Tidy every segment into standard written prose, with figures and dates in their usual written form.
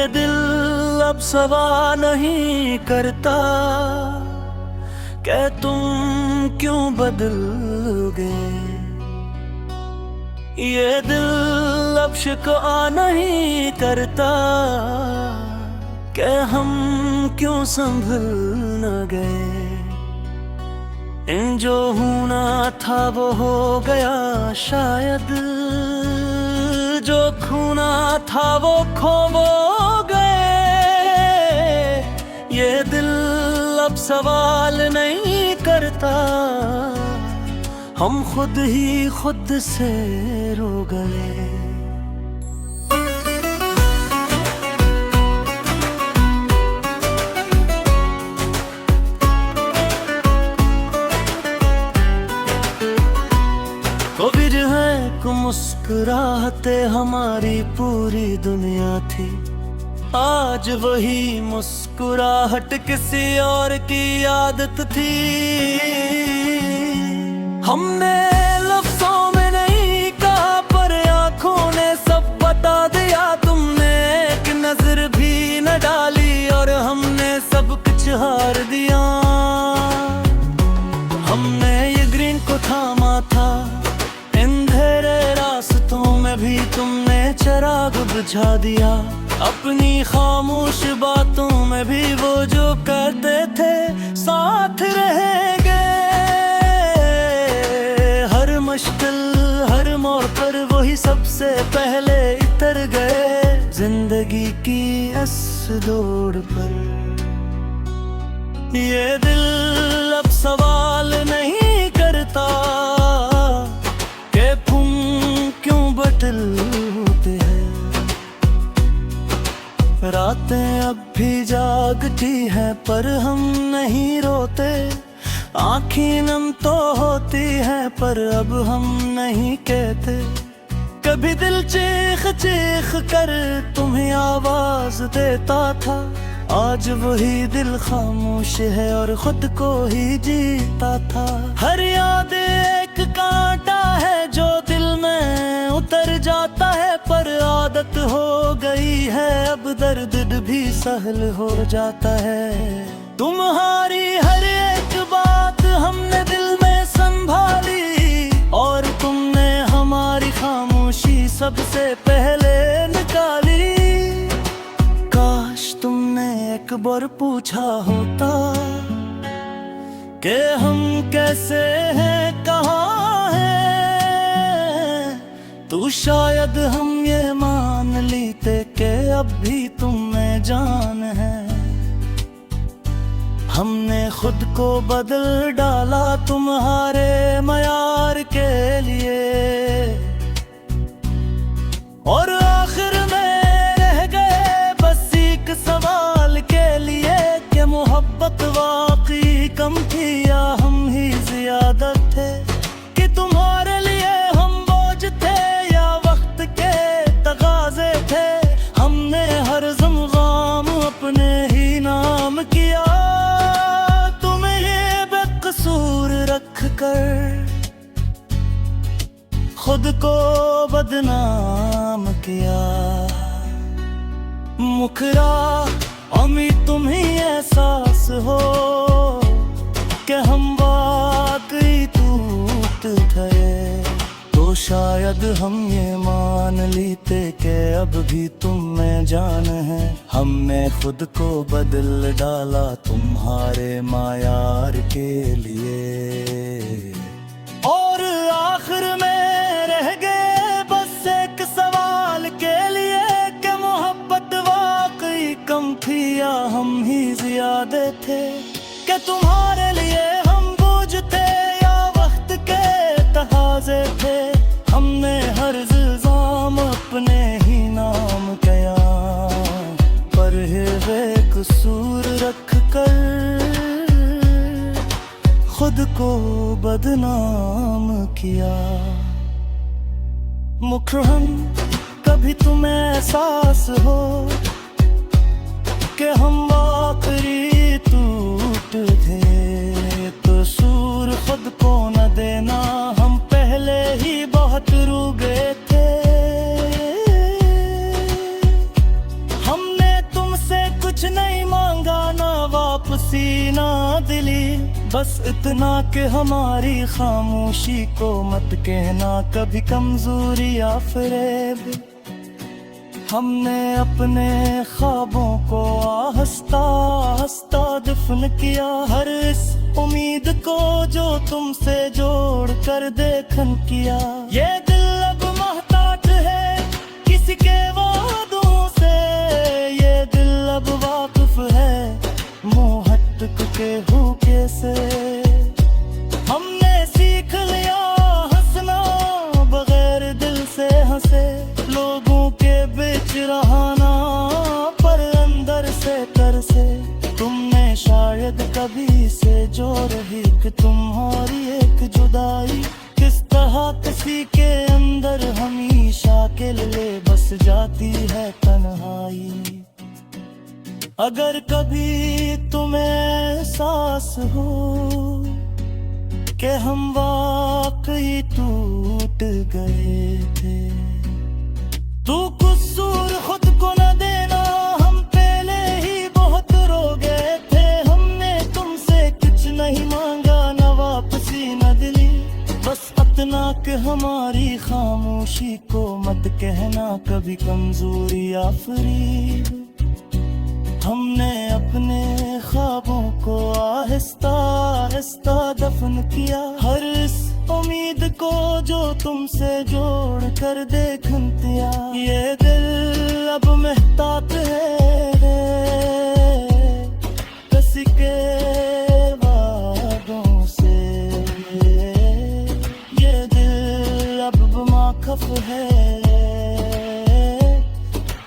दिल अब सवाल नहीं करता कि तुम क्यों बदल गए। ये दिल अब शिकवा नहीं करता कि हम क्यों संभल न गए। इन जो होना था वो हो गया शायद, जो खोना था वो खो गए। ये दिल अब सवाल नहीं करता, हम खुद ही खुद से रो गए। कोविड है को मुस्कुराहटे हमारी पूरी दुनिया थी, आज वही मुस्कुराहट किसी और की आदत थी। हमने लफ्जों में नहीं कहा पर आंखों ने सब बता दिया। तुमने एक नजर भी न डाली और हमने सब कुछ हार दिया। हमने ये ग्रीन को थामा था, अंधेरे रास्तों में भी तुमने चिराग बुझा दिया। अपनी खामोश बातों में भी वो जो कहते थे साथ रहेंगे। हर मुश्किल हर मोड़ पर वही सबसे पहले इतर गए। जिंदगी की इस दौड़ पर ये दिल अब सवाल नहीं करता कि तुम क्यों बदलते हैं। रातें अब भी जागती हैं पर हम नहीं रोते। आँखें नम तो होती हैं पर अब हम नहीं कहते। कभी दिल चीख चीख कर तुम्हें आवाज देता था, आज वही दिल खामोश है और खुद को ही जीता था। हर याद एक कांटा है जो दिल में उतर जाता है, पर आदत हो गई है अब दर्द भी सहल हो जाता है। तुम्हारी हर एक बात हमने दिल में संभाली और तुमने हमारी खामोशी सबसे पहले निकाली। काश तुमने एक बार पूछा होता कि हम कैसे हैं कहाँ हैं, तो शायद हम ये मान लेते कि अब भी तुम में जान है। हमने खुद को बदल डाला तुम्हारे मयार के लिए, और आखिर में रह गए बस एक सवाल के लिए कि मोहब्बत वाकई कम थी या हम ही ज्यादा थे। कि तुम्हारे लिए हम बोझ थे या वक्त के तगाजे थे। हमने हर ज़म-ग़ाम अपने ही नाम किया, तुम्हें ये बेकसूर रख कर खुद को बदनाम किया। मुखरा अमी तुम्हें एहसास हो कि हम वाकई टूट गए, तो शायद हम ये मान लेते कि अब भी तुम में जान है। हमने खुद को बदल डाला तुम्हारे मायार के लिए, और आखिर में रह गए बस एक सवाल के लिए कि मोहब्बत वाकई कम थी या हम ही ज्यादा थे। कि तुम्हारे लिए हम बोझ थे या वक्त के तकाज़े थे। हमने हर इल्ज़ाम अपने ही नाम किया, पर है बेकसूर रख कर खुद को बदनाम किया। मुकरम कभी तुम्हें एहसास हो कि हम आखिरी टूट थे, कसूर खुद को न देना, हम पहले ही बहुत रू गए थे। हमने कुछ नहीं मांगा, ना वापसी ना दिली, बस इतना कि हमारी खामोशी को मत कहना कभी कमजोरी या फरेब। हमने अपने ख्वाबों को आहिस्ता आहिस्ता दफन किया, हर इस उम्मीद को जो तुमसे जोड़ कर देखन किया। ये दिल अब मोहताज है किसी के वादों से, ये दिल अब वाकिफ है मोहब्बत के हुके से। हमने सीख लिया हंसना बगैर दिल से हंसे, लोगों के बीच रहना पर अंदर से तरसे। तुमने शायद कभी से जो रही कि तुम्हारी एक जुदाई किस तरह किसी के अंदर हमेशा के लिए बस जाती है तन्हाई। अगर कभी तुम्हें एहसास हो कि हम वाकई टूट गए थे, तू कसूर खुद को न देना, हम पहले ही बहुत रो गए थे। हमने तुमसे कुछ नहीं मांगा, न वापसी न दिली, बस इतना कि हमारी खामोशी को मत कहना कभी कमजोरी या फरीब। हमने अपने ख्वाबों को आहिस्ता आहिस्ता दफन किया, हर इस उम्मीद को जो तुमसे जोड़ कर देखन दिया। ये दिल अब महतात है किसी के वादों से, ये दिल अब बेखौफ है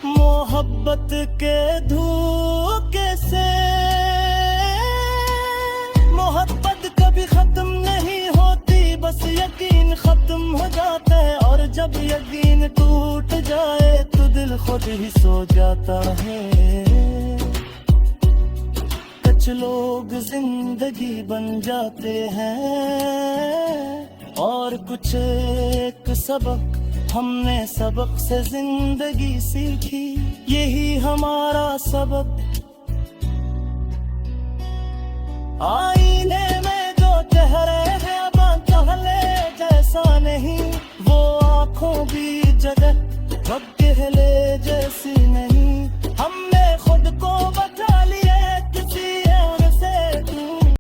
मोहब्बत के धोखे से। मोहब्बत कभी खत्म नहीं होती, बस यकीन खत्म हो जाता है, और जब यकीन टूट जाए तो दिल खुद ही सो जाता है। कुछ लोग जिंदगी बन जाते हैं और कुछ एक सबक, हमने सबक से जिंदगी सीखी, यही हमारा सबक। आईने में जो चेहरे हैं अब पहले जैसा नहीं, वो आंखों भी जगह अब पहले जैसी नहीं। हम